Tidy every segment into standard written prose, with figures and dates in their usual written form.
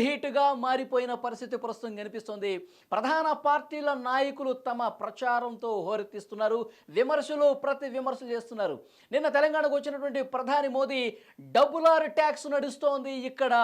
హీట్గా మారిపోయిన పరిస్థితి ప్రస్తుతం కనిపిస్తోంది. ప్రధాన పార్టీల నాయకులు తమ ప్రచారంతో హోరెత్తిస్తున్నారు. ప్రతి విమర్శలు చేస్తున్నారు. నిన్న తెలంగాణకు వచ్చినటువంటి ప్రధాని మోదీ డబుల్ ఆర్ ట్యాక్స్ నడుస్తోంది. ఇక్కడ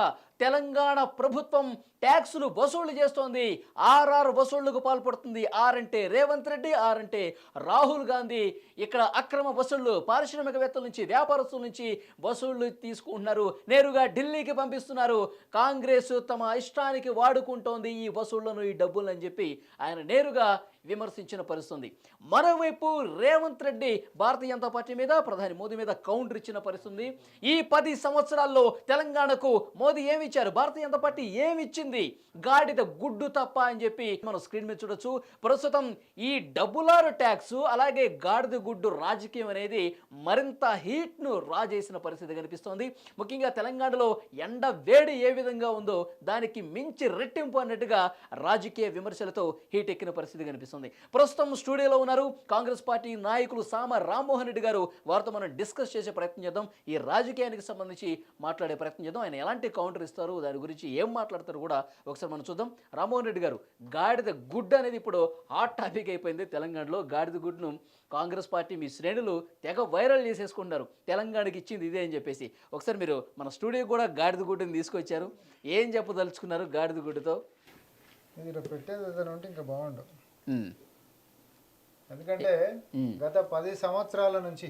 తెలంగాణ ప్రభుత్వం ట్యాక్సులు వసూళ్లు చేస్తోంది. ఆర్ఆర్ వసూళ్లకు పాల్పడుతుంది. ఆర్ అంటే రేవంత్ రెడ్డి, ఆర్ అంటే రాహుల్ గాంధీ. ఇక్కడ అక్రమ వసూళ్లు పారిశ్రామికవేత్తల నుంచి, వ్యాపారస్తుల నుంచి వసూళ్లు తీసుకుంటున్నారు. నేరుగా ఢిల్లీకి పంపిస్తున్నారు. కాంగ్రెస్ తమ ఇష్టానికి వాడుకుంటోంది ఈ వసూళ్లను, ఈ డబ్బులను అని చెప్పి ఆయన నేరుగా విమర్శించిన పరిస్థితుంది. మరోవైపు రేవంత్ రెడ్డి భారతీయ జనతా పార్టీ మీద, ప్రధాని మోదీ మీద కౌంటర్ ఇచ్చిన పరిస్థితుంది. ఈ 10 సంవత్సరాల్లో తెలంగాణకు మోదీ ఏమిచ్చారు, భారతీయ జనతా పార్టీ ఏమిచ్చింది? గాడిద గుడ్డు తప్ప అని చెప్పి మనం స్క్రీన్ మీద చూడొచ్చు. ప్రస్తుతం ఈ డబుల్ ఆర్ ట్యాక్స్ అలాగే గాడిద గుడ్డు రాజకీయం అనేది మరింత హీట్ను రాజేసిన పరిస్థితి కనిపిస్తోంది. ముఖ్యంగా తెలంగాణలో ఎండ వేడి ఏ విధంగా ఉందో దానికి మించి రెట్టింపు అన్నట్టుగా రాజకీయ విమర్శలతో హీట్ ఎక్కిన పరిస్థితి కనిపిస్తుంది. ప్రస్తుతం స్టూడియోలో ఉన్నారు కాంగ్రెస్ పార్టీ నాయకులు సామ రామ్మోహన్ రెడ్డి గారు. వారితో మనం డిస్కస్ చేసే ప్రయత్నం చేద్దాం. ఈ రాజకీయానికి సంబంధించి మాట్లాడే ప్రయత్నం చేద్దాం. ఆయన ఎలాంటి కౌంటర్ ఇస్తారు, దాని గురించి ఏం మాట్లాడతారు కూడా ఒకసారి మనం చూద్దాం. రామ్మోహన్ రెడ్డి గారు, గాడిద గుడ్డు అనేది ఇప్పుడు హాట్ టాపిక్ అయిపోయింది తెలంగాణలో. గాడిద గుడ్డును కాంగ్రెస్ పార్టీ మీ శ్రేణులు తెగ వైరల్ చేసేసుకుంటున్నారు. తెలంగాణకి ఇచ్చింది ఇదే అని చెప్పేసి. ఒకసారి మీరు మన స్టూడియో కూడా గాడిద గుడ్డుని తీసుకొచ్చారు. ఏం చెప్పదలుచుకున్నారు గాడిద గుడ్డుతో? మీరు పెట్టేది ఏదైనా ఉంటే ఇంకా బాగుండు. ఎందుకంటే గత 10 సంవత్సరాల నుంచి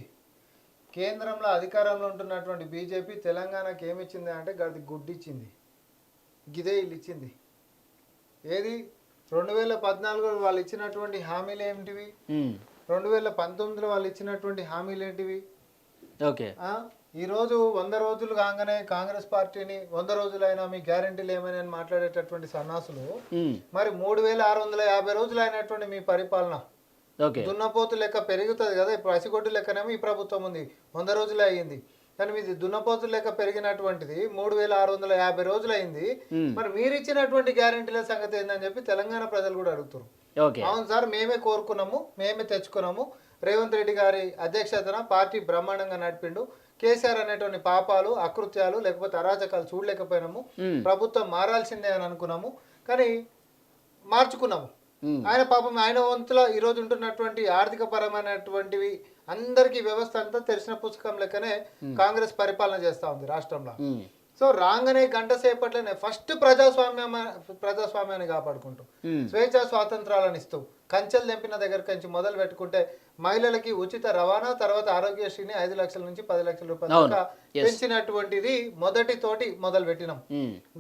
కేంద్రంలో అధికారంలో ఉంటున్నటువంటి బీజేపీ తెలంగాణకి ఏమిచ్చింది అంటే గది గుడ్డిచ్చింది, గిదే ఇల్లు ఇచ్చింది. ఏది 2014లో వాళ్ళు ఇచ్చినటువంటి హామీలు ఏమిటివి, 2019లో వాళ్ళు ఇచ్చినటువంటి హామీలు ఏంటివి? ఓకే, ఈరోజు 100 రోజులు కాగానే కాంగ్రెస్ పార్టీని 100 రోజులైనా మీ గ్యారెంటీలు ఏమైనా మాట్లాడేటటువంటి సన్నాసులు మరి 3650 రోజులు అయినటువంటి మీ పరిపాలన దున్నపోతు లెక్క పెరుగుతుంది కదా. ఇప్పుడు పసిగొడ్డు లెక్కనేమో ఈ ప్రభుత్వం ఉంది, 100 రోజులే అయ్యింది. కానీ మీది దున్నపోతు లెక్క పెరిగినటువంటిది 3650 రోజులు అయింది. మరి మీరు ఇచ్చినటువంటి గ్యారెంటీల సంగతి ఏందని చెప్పి తెలంగాణ ప్రజలు కూడా అడుగుతారు. అవును సార్, మేమే కోరుకున్నాము, మేమే తెచ్చుకున్నాము. రేవంత్ రెడ్డి గారి అధ్యక్షతన పార్టీ బ్రహ్మాండంగా నడిపిండు. కేసీఆర్ అనేటువంటి పాపాలు, అకృత్యాలు లేకపోతే అరాచకాలు చూడలేకపోయినాము. ప్రభుత్వం మారాల్సిందే అని అనుకున్నాము, కానీ మార్చుకున్నాము. ఆయన పాపం ఆయన వంతుల ఈరోజు ఉంటున్నటువంటి ఆర్థిక పరమైనటువంటివి అందరికీ వ్యవస్థ అంతా తెలిసిన పుస్తకం లెక్కనే కాంగ్రెస్ పరిపాలన చేస్తా ఉంది రాష్ట్రంలో. సో రాగానే గంట సేపట్లోనే ఫస్ట్ ప్రజాస్వామ్యాన్ని కాపాడుకుంటూ స్వేచ్ఛ స్వాతంత్రాలను ఇస్తూ కంచెలు తెంపిన దగ్గర నుంచి మొదలు పెట్టుకుంటే మహిళలకి ఉచిత రవాణా, తర్వాత ఆరోగ్యశ్రీని 5 లక్షల నుంచి 10 లక్షల రూపాయల దాకా పెంచినటువంటిది మొదటితోటి మొదలు పెట్టినాం.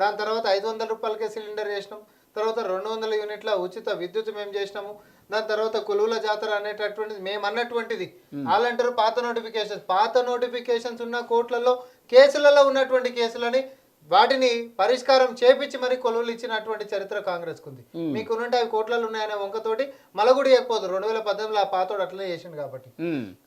దాని తర్వాత 500 రూపాయలకే సిలిండర్ చేసినాం. తర్వాత 200 యూనిట్ల ఉచిత విద్యుత్ మేము చేసినాము. దాని తర్వాత కొలువుల జాతర అనేటటువంటిది మేము అన్నటువంటిది. వాళ్ళంటారు పాత నోటిఫికేషన్స్ ఉన్న కోర్టులలో కేసులలో ఉన్నటువంటి కేసులని వాటిని పరిష్కారం చేపించి మరి కొలువులు ఇచ్చినటువంటి చరిత్ర కాంగ్రెస్ కు ఉంది. మీకున్నంటే అవి కోట్లలో ఉన్నాయనే వంకతోటి మలగుడి ఎక్కువదు 2018లో ఆ పాతోడు అట్లనే చేసిండు కాబట్టి.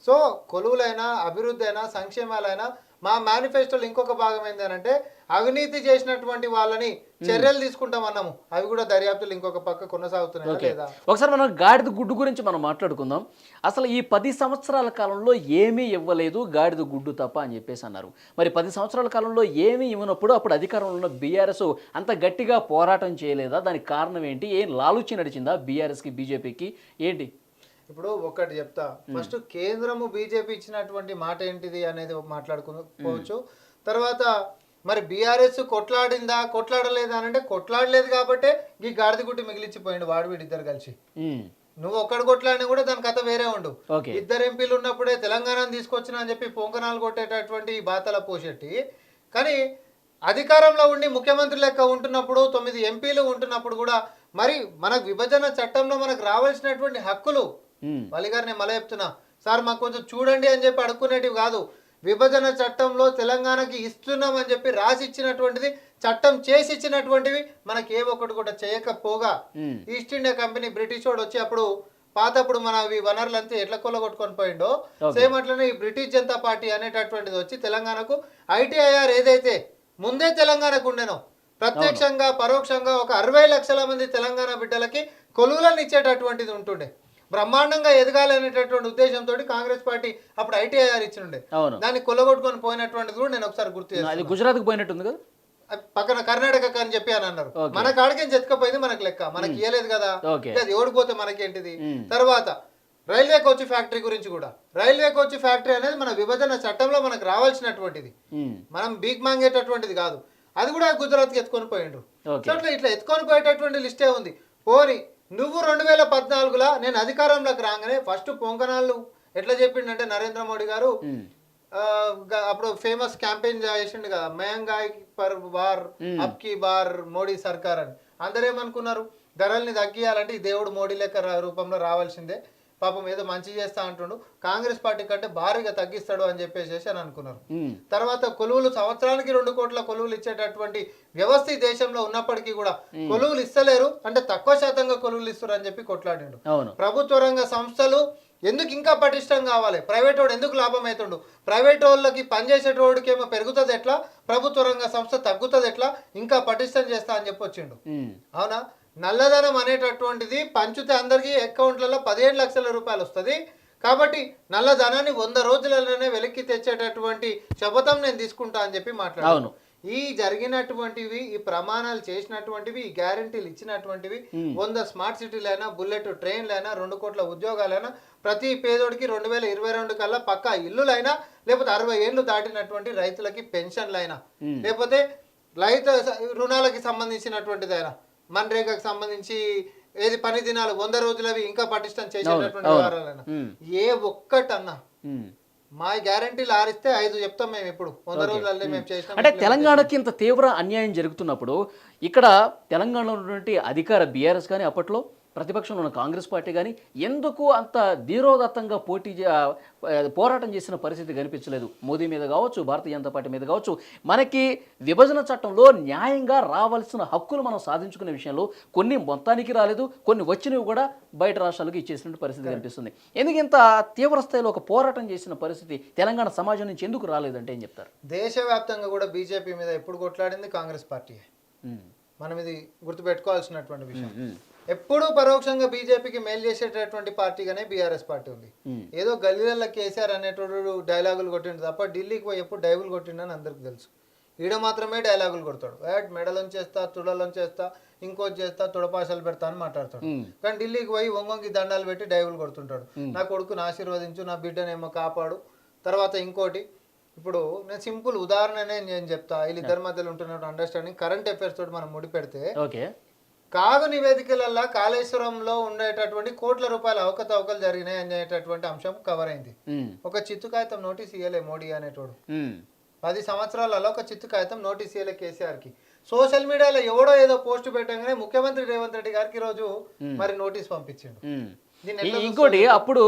సో కొలువులైనా, అభివృద్ధి అయినా, సంక్షేమాలైనా మా మేనిఫెస్టోలో ఇంకొక భాగం ఏంటంటే అవినీతి చేసినటువంటి వాళ్ళని చర్యలు తీసుకుంటాం అన్నాము. అవి కూడా దర్యాప్తులు ఇంకొక పక్క కొనసాగుతున్నాయి లేదా? ఒకసారి మనం గాడిద గుడ్డు గురించి మనం మాట్లాడుకుందాం. అసలు ఈ 10 సంవత్సరాల కాలంలో ఏమీ ఇవ్వలేదు, గాడిద గుడ్డు తప్ప అని చెప్పేసి అన్నారు. మరి 10 సంవత్సరాల కాలంలో ఏమీ ఇవ్వనప్పుడు అప్పుడు అధికారంలో ఉన్న బీఆర్ఎస్ అంత గట్టిగా పోరాటం చేయలేదా? దానికి కారణం ఏంటి? ఏం లాలుచి నడిచిందా బీఆర్ఎస్కి, బీజేపీకి ఏంటి? ఇప్పుడు ఒకటి చెప్తా. ఫస్ట్ కేంద్రము బీజేపీ ఇచ్చినటువంటి మాట ఏంటిది అనేది మాట్లాడుకోవచ్చు. తర్వాత మరి బీఆర్ఎస్ కొట్లాడిందా, కొట్లాడలేదా అంటే కొట్లాడలేదు కాబట్టే ఈ గాడిదగుడ్డి మిగిలిచ్చిపోయిండు వాడు వీడిద్దరు కలిసి. నువ్వు ఒక్కడు కొట్లాడినా కూడా దాని కథ వేరే ఉండు. 2 ఎంపీలు ఉన్నప్పుడే తెలంగాణను తీసుకొచ్చినా అని చెప్పి పొంకనాలు కొట్టేటటువంటి బాతల పోషెట్టి, కానీ అధికారంలో ఉండి ముఖ్యమంత్రి లెక్క ఉంటున్నప్పుడు 9 ఎంపీలు ఉంటున్నప్పుడు కూడా మరి మనకు విభజన చట్టంలో మనకు రావాల్సినటువంటి హక్కులు వలిగారు, నేను మళ్ళీ చెప్తున్నా సార్ మాకు కొంచెం చూడండి అని చెప్పి అడుక్కునేటివి కాదు. విభజన చట్టంలో తెలంగాణకి ఇస్తున్నామని చెప్పి రాసి ఇచ్చినటువంటిది, చట్టం చేసి ఇచ్చినటువంటివి మనకి ఏ ఒక్కటి కూడా చేయకపోగా ఈస్ట్ ఇండియా కంపెనీ బ్రిటిష్ వాడు వచ్చి అప్పుడు పాతప్పుడు మన వనరులంతా ఎట్లా కొల్లగొట్టుకొని పోయిండో సేమ్ అట్లనే ఈ బ్రిటిష్ జనతా పార్టీ అనేటటువంటిది వచ్చి తెలంగాణకు ఐటీఐఆర్ ఏదైతే ముందే తెలంగాణకు ఉండేనో ప్రత్యక్షంగా పరోక్షంగా ఒక 60 లక్షల మంది తెలంగాణ బిడ్డలకి కొలువులను ఇచ్చేటటువంటిది ఉంటుండే. బ్రహ్మాండంగా ఎదగాలనేటటువంటి ఉద్దేశంతో కాంగ్రెస్ పార్టీ అప్పుడు ఐటీఐఆర్ ఇచ్చినుండే. దాన్ని కొల్లగొట్టుకొని పోయినటువంటిది కూడా నేను ఒకసారి గుర్తు చేస్తాను. గుజరాత్ పోయినట్టుంది కదా. పక్కన కర్ణాటక అని చెప్పి అని అన్నారు. Okay. మన కాడికేం చెత్తకపోయింది మనకు లెక్క, మనకి ఇయ్యలేదు కదా, Okay. అది ఓడిపోతే మనకేంటిది. తర్వాత రైల్వే కోచ్ ఫ్యాక్టరీ గురించి కూడా, రైల్వే కోచ్ ఫ్యాక్టరీ అనేది మన విభజన చట్టంలో మనకు రావాల్సినటువంటిది, మనం బీక్ మాంగేటటువంటిది కాదు. అది కూడా గుజరాత్కి ఎత్తుకొని పోయిండ్రు. Okay. సో అట్లా ఇట్లా ఎత్తుకొని పోయేటటువంటి లిస్టే ఉంది. పోని నువ్వు 2014లో నేను అధికారంలోకి రాగానే ఫస్ట్ పొంగనాళ్ళు ఎట్లా చెప్పిండంటే నరేంద్ర మోడీ గారు అప్పుడు ఫేమస్ క్యాంపెయిన్ చేసిండు కదా, మహంగాయి పర్ బార్ అబ్కి బార్ మోడీ సర్కార్ అని. అందరూ ఏమనుకున్నారు, ధరల్ని తగ్గియాలంటే ఈ దేవుడు మోడీ లెక్క రూపంలో రావాల్సిందే, పాపం ఏదో మంచి చేస్తా అంటుండు, కాంగ్రెస్ పార్టీ కంటే భారీగా తగ్గిస్తాడు అని చెప్పేసి అని అనుకున్నారు. తర్వాత కొలువులు సంవత్సరానికి 2 కోట్ల కొలువులు ఇచ్చేటటువంటి వ్యవస్థ ఈ దేశంలో ఉన్నప్పటికీ కూడా కొలువులు ఇస్తలేరు, అంటే తక్కువ శాతంగా కొలువులు ఇస్తారు అని చెప్పి కొట్లాడిండు. ప్రభుత్వ రంగ సంస్థలు ఎందుకు ఇంకా పటిష్టం కావాలి, ప్రైవేట్ వాడు ఎందుకు లాభం అవుతుండు, ప్రైవేట్ వాళ్ళకి పనిచేసేటోడికి ఏమో పెరుగుతుంది ఎట్లా, ప్రభుత్వ రంగ సంస్థ తగ్గుతుంది ఎట్లా, ఇంకా పటిష్టం చేస్తా అని చెప్పి వచ్చిండు. అవునా, నల్లధనం అనేటటువంటిది పంచితే అందరికీ అకౌంట్లలో 15 లక్షల రూపాయలు వస్తుంది, కాబట్టి నల్లధనాన్ని 100 రోజులలోనే వెలికి తెచ్చేటటువంటి శపథం నేను తీసుకుంటా అని చెప్పి మాట్లాడాను. ఈ జరిగినటువంటివి, ఈ ప్రమాణాలు చేసినటువంటివి, ఈ గ్యారంటీలు ఇచ్చినటువంటివి 100 స్మార్ట్ సిటీలైనా, బుల్లెట్ ట్రైన్లైనా, 2 కోట్ల ఉద్యోగాలైనా, ప్రతి పేదోడికి 2022 కల్లా పక్కా ఇల్లులైనా, లేకపోతే 60 ఏళ్ళు దాటినటువంటి రైతులకి పెన్షన్లైనా, లేకపోతే రైతు రుణాలకి సంబంధించినటువంటిదైనా, మన్రేగాకి సంబంధించి ఏది పని దినాలు 100 రోజులవి ఇంకా పటిష్టం చేసేటటువంటి వ్యవహారాలైనా, ఏ ఒక్కటన్నా మా గ్యారంటీలు ఆరిస్తే 5 చెప్తాం మేము ఇప్పుడు 100 రోజులలో మేము చేసినాం. అంటే తెలంగాణకి ఇంత తీవ్ర అన్యాయం జరుగుతున్నప్పుడు ఇక్కడ తెలంగాణలో ఉన్నటువంటి అధికార బీఆర్ఎస్ కానీ, అప్పట్లో ప్రతిపక్షంలో ఉన్న కాంగ్రెస్ పార్టీ కానీ ఎందుకు అంత ధీరోదత్తంగా పోరాటం చేసిన పరిస్థితి కనిపించలేదు? మోదీ మీద కావచ్చు, భారతీయ జనతా పార్టీ మీద కావచ్చు. మనకి విభజన చట్టంలో న్యాయంగా రావాల్సిన హక్కులు మనం సాధించుకునే విషయంలో కొన్ని మొత్తానికి రాలేదు, కొన్ని వచ్చినవి కూడా బయట రాష్ట్రాలకు ఇచ్చేసినట్టు పరిస్థితి కనిపిస్తుంది. ఎందుకు ఇంత తీవ్ర స్థాయిలో ఒక పోరాటం చేసిన పరిస్థితి తెలంగాణ సమాజం నుంచి ఎందుకు రాలేదంటే ఏం చెప్తారు? దేశవ్యాప్తంగా కూడా బీజేపీ మీద ఎప్పుడు కొట్లాడింది కాంగ్రెస్ పార్టీ. మనం ఇది గుర్తుపెట్టుకోవాల్సినటువంటి విషయం. ఎప్పుడూ పరోక్షంగా బీజేపీకి మేలు చేసేటటువంటి పార్టీగానే బీఆర్ఎస్ పార్టీ ఉంది. ఏదో గల్లీలలో కేసీఆర్ అనేటోడు డైలాగులు కొట్టిండు తప్ప ఢిల్లీకి పోయి ఎప్పుడు డైవులు కొట్టిండని అందరికి తెలుసు. ఈడ మాత్రమే డైలాగులు కొడతాడు, మెడలోంచి చేస్తా, తుడలోంచి చేస్తా, ఇంకోటి చేస్తా, తుడపాశాలు పెడతా అని మాట్లాడతాడు. కానీ ఢిల్లీకి పోయి ఒంగొంగి దండాలు పెట్టి డైవులు కొడుతుంటాడు. నా కొడుకుని ఆశీర్వదించు, నా బిడ్డనేమో కాపాడు. తర్వాత ఇంకోటి, ఇప్పుడు నేను సింపుల్ ఉదాహరణనే నేను చెప్తా, వీళ్ళిద్దరి మధ్యలో ఉంటున్న అండర్స్టాండింగ్ కరెంట్ అఫైర్స్ తోటి మనం ముడిపెడితే, కాగు నివేదికలల్లో కాళేశ్వరంలో ఉండేటటువంటి కోట్ల రూపాయల అవకతవకలు జరిగినాయి అనేటటువంటి అంశం కవర్ అయింది. ఒక చిత్తు కాగితం నోటీస్ ఇయ్యలే మోడీ అనేటోడు. 10 సంవత్సరాలలో ఒక చిత్తు కాగితం నోటీస్ ఇయ్యలే కేసీఆర్ కి. సోషల్ మీడియాలో ఎవడో ఏదో పోస్ట్ పెట్టగానే ముఖ్యమంత్రి రేవంత్ రెడ్డి గారికి రోజు మరి నోటీస్ పంపించిండు. ఇంకోటి, అప్పుడు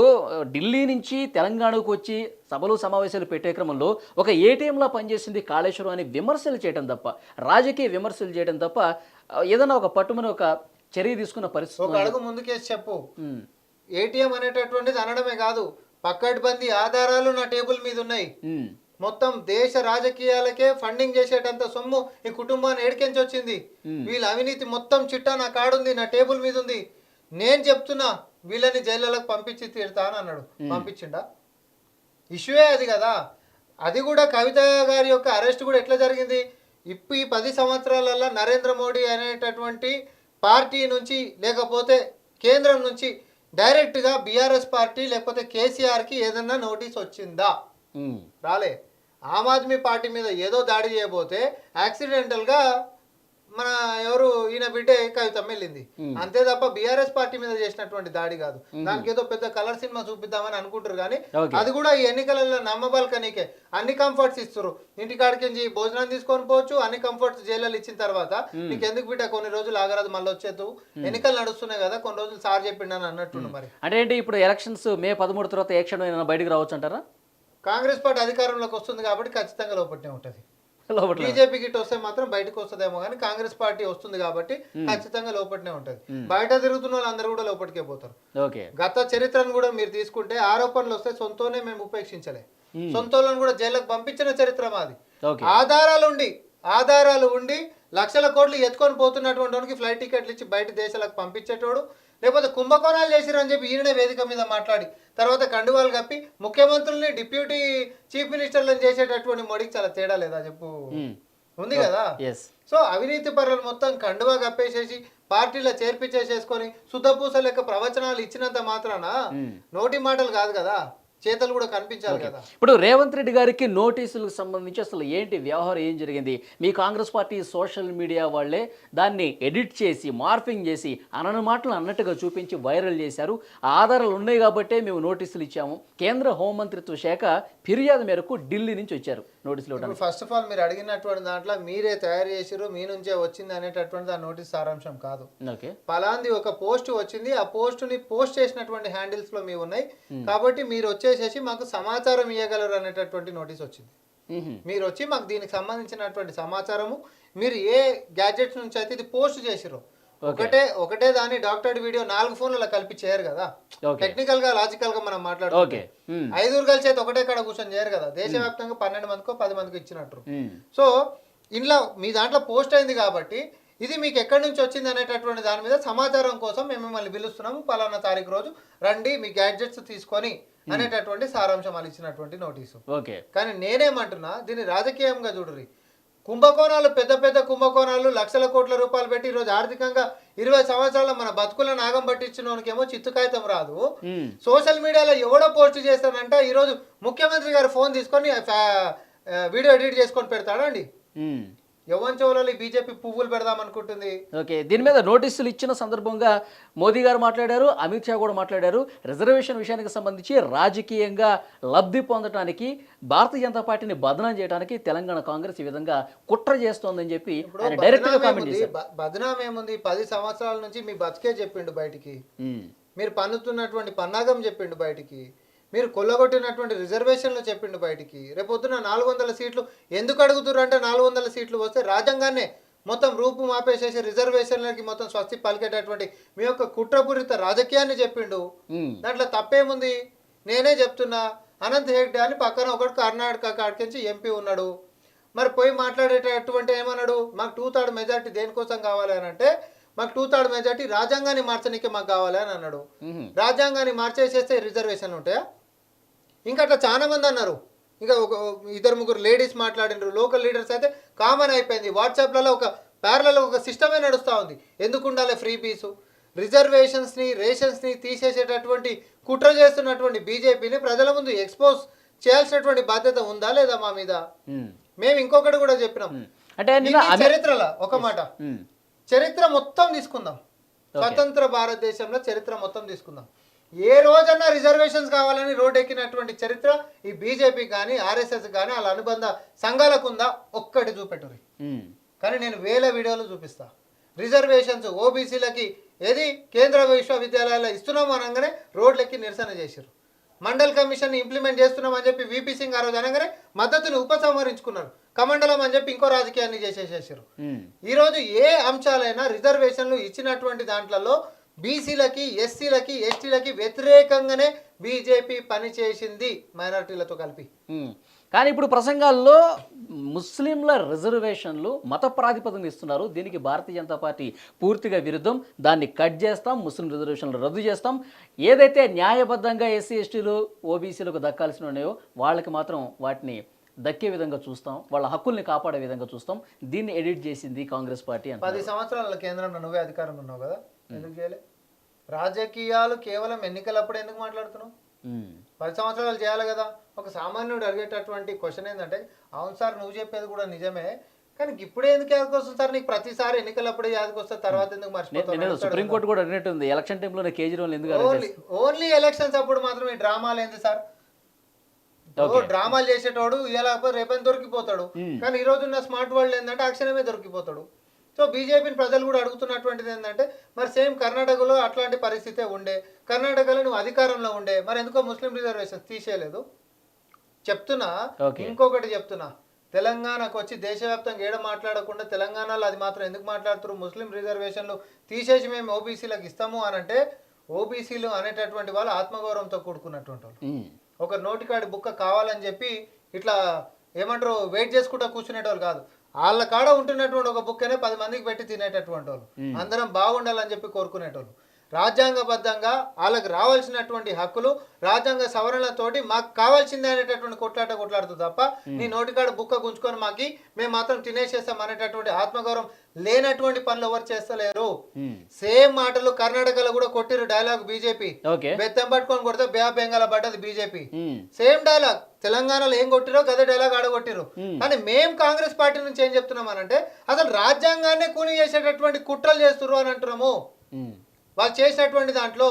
ఢిల్లీ నుంచి తెలంగాణకు వచ్చి సభలు సమావేశాలు పెట్టే క్రమంలో ఒక ఏటీఎంలా పనిచేసింది కాళేశ్వరం అని విమర్శలు చేయడం తప్ప, రాజకీయ విమర్శలు చేయడం తప్ప ఏదైనా ఒక పట్టుమని ఒక చర్య తీసుకున్న పరిస్థితి. ఒక అడుగు ముందుకేసి చెప్పు. ఏటీఎం అనేటటువంటిది అనడమే కాదు, పక్కడ్బందీ ఆధారాలు నా టేబుల్ మీద ఉన్నాయి. మొత్తం దేశ రాజకీయాలకే ఫండింగ్ చేసేటంత సొమ్ము ఈ కుటుంబాన్ని ఏడికెంచి వచ్చింది, వీళ్ళ అవినీతి మొత్తం చిట్టా నా కాడుంది, నా టేబుల్ మీద ఉంది. నేను చెప్తున్నా వీళ్ళని జైళ్ళకి పంపించి తీరుతా అని అన్నాడు. పంపించిండా? ఇష్యూయే అది కదా. అది కూడా కవిత గారి యొక్క అరెస్ట్ కూడా ఎట్లా జరిగింది? ఇప్పుడు ఈ 10 సంవత్సరాలలో నరేంద్ర మోడీ అనేటటువంటి పార్టీ నుంచి, లేకపోతే కేంద్రం నుంచి డైరెక్ట్గా బీఆర్ఎస్ పార్టీ లేకపోతే కేసీఆర్కి ఏదన్నా నోటీస్ వచ్చిందా? రాలే. ఆమ్ ఆద్మీ పార్టీ మీద ఏదో దాడి చేయబోతే యాక్సిడెంటల్గా మన ఎవరు ఈయన బిడ్డే కవితం వెళ్ళింది అంతే తప్ప బీఆర్ఎస్ పార్టీ మీద చేసినటువంటి దాడి కాదు. దానికి ఏదో పెద్ద కలర్ సినిమా చూపిద్దామని అనుకుంటారు కానీ అది కూడా ఈ ఎన్నికలలో నమ్మబలకనికే అన్ని కంఫర్ట్స్ ఇస్తారు. ఇంటికాడికి భోజనం తీసుకొని పోవచ్చు, అన్ని కంఫర్ట్స్ జైల్లో ఇచ్చిన తర్వాత నీకు ఎందుకు బిడ్డ కొన్ని రోజులు ఆగరాదు, మళ్ళీ వచ్చేది ఎన్నికలు నడుస్తున్నాయి కదా, కొన్ని రోజులు సార్ చెప్పిండని అన్నట్టుండు. మరి అంటే ఇప్పుడు ఎలక్షన్స్ మే 13 తర్వాత ఏ క్షణం బయటకు రావచ్చు అంటారా? కాంగ్రెస్ పార్టీ అధికారంలోకి వస్తుంది కాబట్టి ఖచ్చితంగా లోపట్నే ఉంటుంది. బీజేపీకి ఇటు వస్తే మాత్రం బయటకు వస్తుందేమో కానీ కాంగ్రెస్ పార్టీ వస్తుంది కాబట్టి ఖచ్చితంగా లోపట్నే ఉంటది. బయట తిరుగుతున్న వాళ్ళందరూ కూడా లోపలికే పోతారు. గత చరిత్రను కూడా మీరు తీసుకుంటే ఆరోపణలు వస్తే సొంతనే మేము ఉపేక్షించలే, సొంతలను కూడా జైలుకు పంపించిన చరిత్ర మాది. ఆధారాలు ఉండి లక్షల కోట్లు ఎత్తుకొని పోతున్నటువంటి వాడికి ఫ్లైట్ టికెట్లు ఇచ్చి బయట దేశాలకు పంపించేటోడు, లేకపోతే కుంభకోణాలు చేసిరని చెప్పి ఈయన వేదిక మీద మాట్లాడి తర్వాత కండువాలు కప్పి ముఖ్యమంత్రుల్ని డిప్యూటీ చీఫ్ మినిస్టర్లను చేసేటటువంటి మోడీకి చాలా తేడా లేదా చెప్పు? ఉంది కదా. ఎస్. సో అవినీతి పరులు మొత్తం కండువా కప్పేసేసి పార్టీలో చేర్పించేసేసుకొని శుద్ధపూస లెక్క ప్రవచనాలు ఇచ్చినంత మాత్రాన నోటి మాటలు కాదు కదా, చేతలు కూడా కనిపించాలి కదా. ఇప్పుడు రేవంత్ రెడ్డి గారికి నోటీసులకు సంబంధించి అసలు ఏంటి వ్యవహారం, ఏం జరిగింది? మీ కాంగ్రెస్ పార్టీ సోషల్ మీడియా వాళ్ళే దాన్ని ఎడిట్ చేసి మార్ఫింగ్ చేసి అనని మాటలు అన్నట్టుగా చూపించి వైరల్ చేశారు. ఆ ఆధారాలు ఉన్నాయి కాబట్టే మేము నోటీసులు ఇచ్చాము. కేంద్ర హోంమంత్రిత్వ శాఖ ఫిర్యాదు మేరకు ఢిల్లీ నుంచి వచ్చారు నోటీసులు ఇవ్వడానికి. ఫస్ట్ ఆఫ్ ఆల్ మీరు అడిగినటువంటి దాంట్లో మీరే తయారు చేసిరు, మీ నుంచే వచ్చింది అనేటటువంటి ఆ నోటీస్ సారాంశం కాదు. ఓకే, పలాంది ఒక పోస్ట్ వచ్చింది, ఆ పోస్ట్ ని పోస్ట్ చేసినటువంటి హ్యాండిల్స్ లో మీ ఉన్నాయి కాబట్టి మీరు వచ్చేసేసి మాకు సమాచారం ఇవ్వగలరు అనేటటువంటి నోటీస్ వచ్చింది. మీరు వచ్చి మాకు దీనికి సంబంధించినటువంటి సమాచారము, మీరు ఏ గ్యాడ్జెట్స్ నుంచి అయితే ఇది పోస్ట్ చేసిరో ఒకటే దాన్ని డాక్టర్ వీడియో 4 ఫోన్లలో కలిపి చేయరు కదా. టెక్నికల్ గా లాజికల్ గా మనం మాట్లాడుకుంటే 5 కలిసి అయితే ఒకటే కాడ కూర్చొని చేయరు కదా. దేశవ్యాప్తంగా 12 మందికో 10 మందికి ఇచ్చినట్టు. సో ఇంట్లో మీ దాంట్లో పోస్ట్ అయింది కాబట్టి ఇది మీకు ఎక్కడి నుంచి వచ్చింది అనేటటువంటి దాని మీద సమాచారం కోసం మేము మిమ్మల్ని పిలుస్తున్నాము, పలానా తారీఖు రోజు రండి మీ గ్యాడ్జెట్స్ తీసుకొని అనేటటువంటి సారాంశం వాళ్ళు ఇచ్చినటువంటి నోటీసు. కానీ నేనేమంటున్నా, దీన్ని రాజకీయంగా చూడరు. కుంభకోణాలు, పెద్ద పెద్ద కుంభకోణాలు, లక్షల కోట్ల రూపాయలు పెట్టి ఈరోజు ఆర్థికంగా 20 సంవత్సరాల మన బతుకులను నాగం పట్టించినోనికేమో చిత్తు కాగితం రాదు. సోషల్ మీడియాలో ఎవడో పోస్ట్ చేస్తానంటే ఈరోజు ముఖ్యమంత్రి గారు ఫోన్ తీసుకొని వీడియో ఎడిట్ చేసుకొని పెడతాడా అండి? యవ్వన్ చౌలలో బీజేపీ పువ్వులు పెడదాం అనుకుంటుంది. ఓకే, దీని మీద నోటీసులు ఇచ్చిన సందర్భంగా మోదీ గారు మాట్లాడారు, అమిత్ షా కూడా మాట్లాడారు. రిజర్వేషన్ విషయానికి సంబంధించి రాజకీయంగా లబ్ధి పొందడానికి, భారతీయ జనతా పార్టీని బదనాం చేయడానికి తెలంగాణ కాంగ్రెస్ ఈ విధంగా కుట్ర చేస్తోందని చెప్పి డైరెక్ట్ గా కామెంట్ చేశారు. బదనాం ఏముంది? 10 సంవత్సరాల నుంచి మీ బతికే చెప్పిండు బయటికి, మీరు పన్నుతున్నటువంటి పన్నాగం చెప్పిండు బయటికి, మీరు కొల్లగొట్టినటువంటి రిజర్వేషన్లు చెప్పిండు బయటికి. రేపొద్దున 400 సీట్లు ఎందుకు అడుగుతున్నారు అంటే 400 సీట్లు వస్తే రాజ్యాంగాన్నే మొత్తం రూపు మాపేసేసి రిజర్వేషన్లకి మొత్తం స్వస్తి పలికేటటువంటి మీ యొక్క కుట్రపూరిత రాజకీయాన్ని చెప్పిండు. దాంట్లో తప్పేముంది? నేనే చెప్తున్నా, అనంత్ హెగ్డే అని పక్కన ఒకటి కర్ణాటక కాడికించి ఎంపీ ఉన్నాడు. మరి పోయి మాట్లాడేటటువంటి ఏమన్నాడు, మాకు 2/3 మెజార్టీ దేనికోసం కావాలి అని అంటే, మాకు 2/3 మెజార్టీ రాజ్యాంగాన్ని మార్చనీకే మాకు కావాలి అని అన్నాడు. రాజ్యాంగాన్ని మార్చేసేస్తే రిజర్వేషన్లు ఉంటాయా? ఇంకా అట్లా చాలా మంది అన్నారు. ఇంకా ఒక 2-3 లేడీస్ మాట్లాడినారు. లోకల్ లీడర్స్ అయితే కామన్ అయిపోయింది. వాట్సాప్లలో ఒక ప్యారలలో ఒక సిస్టమే నడుస్తూ ఉంది. ఎందుకు ఉండాలి ఫ్రీ పీసు? రిజర్వేషన్స్ని, రేషన్స్ని తీసేసేటటువంటి కుట్ర చేస్తున్నటువంటి బీజేపీని ప్రజల ముందు ఎక్స్పోజ్ చేయాల్సినటువంటి బాధ్యత ఉందా లేదా మా మీద? మేము ఇంకొకటి కూడా చెప్పినాం. అంటే చరిత్రలో ఒక మాట, చరిత్ర మొత్తం తీసుకుందాం, స్వతంత్ర భారతదేశంలో చరిత్ర మొత్తం తీసుకుందాం. ఏ రోజన్నా రిజర్వేషన్స్ కావాలని రోడ్ ఎక్కినటువంటి చరిత్ర ఈ బీజేపీ కానీ ఆర్ఎస్ఎస్ కానీ వాళ్ళ అనుబంధ సంఘాలకు ఉందా? ఒక్కటి చూపెట్టురి. కానీ నేను వేల వీడియోలు చూపిస్తా. రిజర్వేషన్స్ ఓబీసీలకి ఏది కేంద్ర విశ్వవిద్యాలయాల్లో ఇస్తున్నాం అనగానే రోడ్లెక్కి నిరసన చేశారు. మండల్ కమిషన్ ఇంప్లిమెంట్ చేస్తున్నాం అని చెప్పి వీపీ సింగ్ ఆ రోజు అనగానే మద్దతుని ఉపసంహరించుకున్నారు. కమండలం అని చెప్పి ఇంకో రాజకీయాన్ని చేసేసేసారు. ఈరోజు ఏ అంశాలైనా రిజర్వేషన్లు ఇచ్చినటువంటి దాంట్లో బీసీలకి, ఎస్సీలకి, ఎస్టీలకి వ్యతిరేకంగానే బీజేపీ పనిచేసింది మైనారిటీలతో కలిపి. కానీ ఇప్పుడు ప్రసంగాల్లో ముస్లింల రిజర్వేషన్లు మత ప్రాతిపదికన ఇస్తున్నారు. దీనికి భారతీయ జనతా పార్టీ పూర్తిగా విరుద్ధం. దాన్ని కట్ చేస్తాం, ముస్లిం రిజర్వేషన్లు రద్దు చేస్తాం. ఏదైతే న్యాయబద్ధంగా ఎస్సీ, ఎస్టీలు, ఓబీసీలకు దక్కాల్సి ఉన్నాయో వాళ్ళకి మాత్రం వాటిని దక్కే విధంగా చూస్తాం, వాళ్ళ హక్కుల్ని కాపాడే విధంగా చూస్తాం. దీన్ని ఎడిట్ చేసింది కాంగ్రెస్ పార్టీ. 10 సంవత్సరాల కేంద్రంలో నువ్వే అధికారంలో ఉన్నావు కదా, ఎందుకు చేయలే? రాజకీయాలు కేవలం ఎన్నికలప్పుడు ఎందుకు మాట్లాడుతున్నావు? 10 సంవత్సరాలు చేయాలి కదా. ఒక సామాన్యుడు అడిగేటటువంటి క్వశ్చన్ ఏంటంటే, అవును సార్ నువ్వు చెప్పేది కూడా నిజమే, కానీ ఇప్పుడే ఎందుకు యాదకొస్తుంది సార్? నీకు ప్రతిసారి ఎన్నికలప్పుడే యాదకొస్తుంది, తర్వాత ఎందుకు మర్చిపోతావు? సుప్రీంకోర్టు కూడా అడిగినట్టుంది, ఎలక్షన్ టైంలో కేజ్రీవాల్ ఎందుకు ఓన్లీ ఎలక్షన్స్ అప్పుడు మాత్రం ఈ డ్రామాలు ఏంది సార్? డ్రామాలు చేసేటోడు ఇలా రేపని దొరికిపోతాడు. కానీ ఈ రోజు ఉన్న స్మార్ట్ వరల్డ్ ఏంటంటే అక్షరమే దొరికిపోతాడు. సో బీజేపీని ప్రజలు కూడా అడుగుతున్నటువంటిది ఏంటంటే, మరి సేమ్ కర్ణాటకలో అట్లాంటి పరిస్థితే ఉండే, కర్ణాటకలో నువ్వు అధికారంలో ఉండే, మరి ఎందుకో ముస్లిం రిజర్వేషన్స్ తీసేయలేదు? చెప్తున్నా, ఇంకొకటి చెప్తున్నా, తెలంగాణకు వచ్చి దేశవ్యాప్తంగా ఏడ మాట్లాడకుండా తెలంగాణలో అది మాత్రం ఎందుకు మాట్లాడుతున్నారు? ముస్లిం రిజర్వేషన్లు తీసేసి మేము ఓబీసీలకు ఇస్తాము అని అంటే, ఓబీసీలు అనేటటువంటి వాళ్ళు ఆత్మగౌరవంతో కూడుకున్నటువంటి వాళ్ళు. ఒక నోటికాడి బుక్క కావాలని చెప్పి ఇట్లా ఏమంటారు వెయిట్ చేసుకుంటా కూర్చునేటోళ్ళు కాదు. వాళ్ళ కాడ ఉంటున్నటువంటి ఒక బుక్కనే 10 మందికి పెట్టి తినేటటువంటి వాళ్ళు, అందరం బాగుండాలని చెప్పి కోరుకునేటోళ్ళు. రాజ్యాంగబద్ధంగా వాళ్ళకి రావాల్సినటువంటి హక్కులు రాజ్యాంగ సవరణలతోటి మాకు కావాల్సిందే అనేటటువంటి కొట్లాడుతుంది తప్ప నీ నోటికాడ బుక్క గుంజుకొని మాకి మేము మాత్రం తినేసేస్తాం అనేటటువంటి ఆత్మగౌరవం లేనటువంటి పనులు ఎవరు చేస్తలేరు. సేమ్ మాటలు కర్ణాటకలో కూడా కొట్టిరు డైలాగ్ బీజేపీ, బెత్తం పట్టుకొని కొడితే బెంగాల పడ్డది బీజేపీ. సేమ్ డైలాగ్ తెలంగాణలో ఏం కొట్టిరో గదే డైలాగ్ ఆడగొట్టిరు. కానీ మేము కాంగ్రెస్ పార్టీ నుంచి ఏం చెప్తున్నాం అంటే అసలు రాజ్యాంగాన్ని కూని చేసేటటువంటి కుట్రలు చేస్తున్నారు అని అంటున్నాము. వాళ్ళు చేసినటువంటి దాంట్లో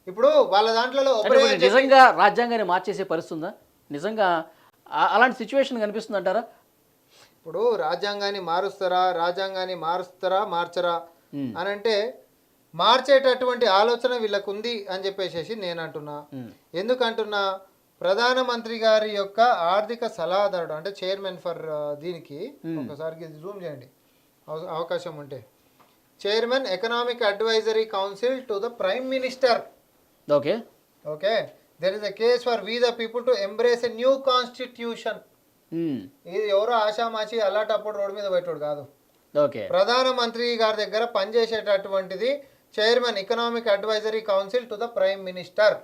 ఇప్పుడు వాళ్ళ దాంట్లో నిజంగా రాజ్యాంగాన్ని మార్చేసే పరిస్థితి ఉందా? నిజంగా అలాంటి సిచ్యువేషన్ కనిపిస్తుంది అంటారా? ఇప్పుడు రాజ్యాంగాన్ని మారుస్తారా మార్చరా అని అంటే మార్చేటటువంటి ఆలోచన వీళ్ళకు ఉంది అని చెప్పేసి నేను అంటున్నా. ఎందుకంటున్నా, ప్రధానమంత్రి గారి యొక్క ఆర్థిక సలహాదారుడు అంటే చైర్మన్ ఫర్ దీనికి ఒకసారికి జూమ్ చేయండి అవకాశం ఉంటే, chairman economic advisory council to the prime minister. Okay okay there is a case for we the people to embrace a new constitution. ఇది ఎవరో ఆషామాచి అలాంటప్పుడు రోడ్డు మీద పెట్టాడు కాదు. ఓకే, ప్రధానమంత్రి గారి దగ్గర పనిచేసేటటువంటిది chairman economic advisory council to the prime minister.